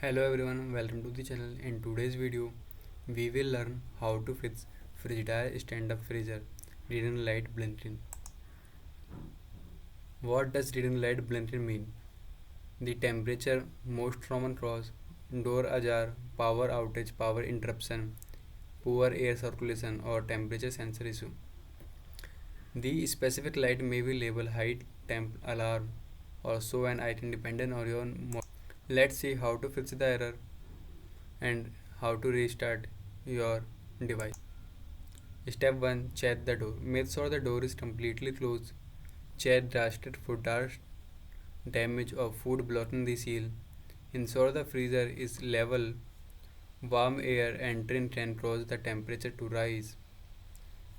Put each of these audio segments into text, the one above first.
Hello everyone, welcome to the channel. In today's video, we will learn how to fix Frigidaire stand-up freezer reading light blinking. What does reading light blinking mean? The temperature, most common cause, door ajar, power outage, power interruption, poor air circulation or temperature sensor issue. The specific light may be labeled height, temp, alarm or show an item dependent on your model. Let's see how to fix the error and how to restart your device. Step 1. Check the door. Make sure the door is completely closed. Check drastic food dust, damage or food blocking the seal. Ensure the freezer is level. Warm air entering can cause the temperature to rise.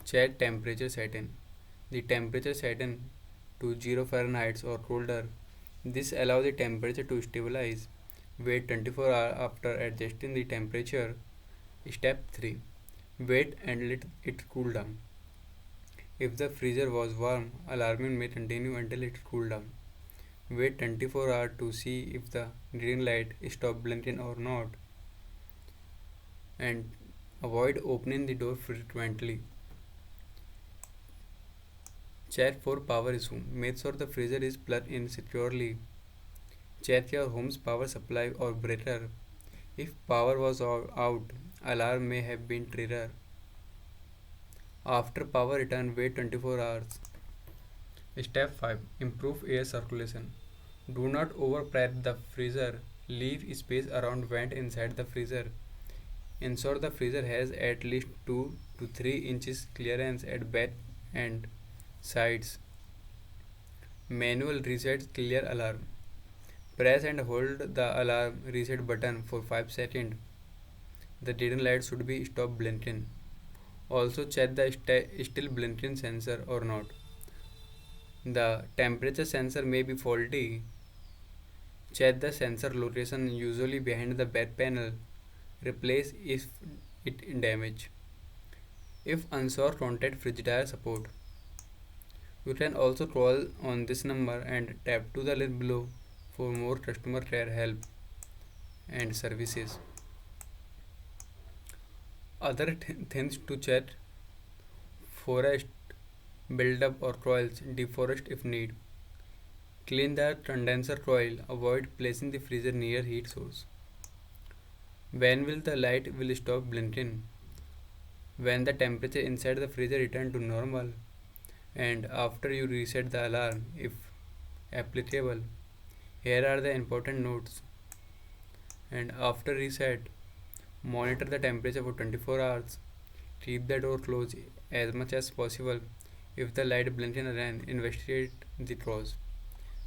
Check temperature setting. The temperature setting to 0 Fahrenheit or colder. This allows the temperature to stabilize. Wait 24 hours after adjusting the temperature. Step 3. Wait and let it cool down. If the freezer was warm, alarming may continue until it cools down. Wait 24 hours to see if the green light stops blinking or not. And avoid opening the door frequently. Check for power issue. Make sure the freezer is plugged in securely. Check your home's power supply or breaker. If power was out, alarm may have been triggered. After power return, wait 24 hours. Step 5. Improve air circulation. Do not overpress the freezer. Leave space around vent inside the freezer. Ensure the freezer has at least 2 to 3 inches clearance at back and sides. Manual reset clear alarm. Press and hold the alarm reset button for 5 seconds. The reading light should be stop blinking. Also check the still blinking sensor or not. The temperature sensor may be faulty. Check the sensor location, usually behind the back panel. Replace if it damaged. If unsure, contact Frigidaire support. You can also call on this number and tap to the link below for more customer care help and services. Other things to check: forest, buildup or coils, deforest if need. Clean the condenser coil, avoid placing the freezer near heat source. When will the light will stop blinking? When the temperature inside the freezer return to normal and after you reset the alarm if applicable. Here are the important notes. And after reset, monitor the temperature for 24 hours. Keep the door closed as much as possible. If the light blinking again, investigate the cause.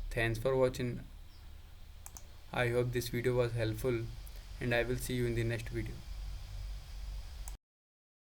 Thanks for watching. I hope this video was helpful and I will see you in the next video.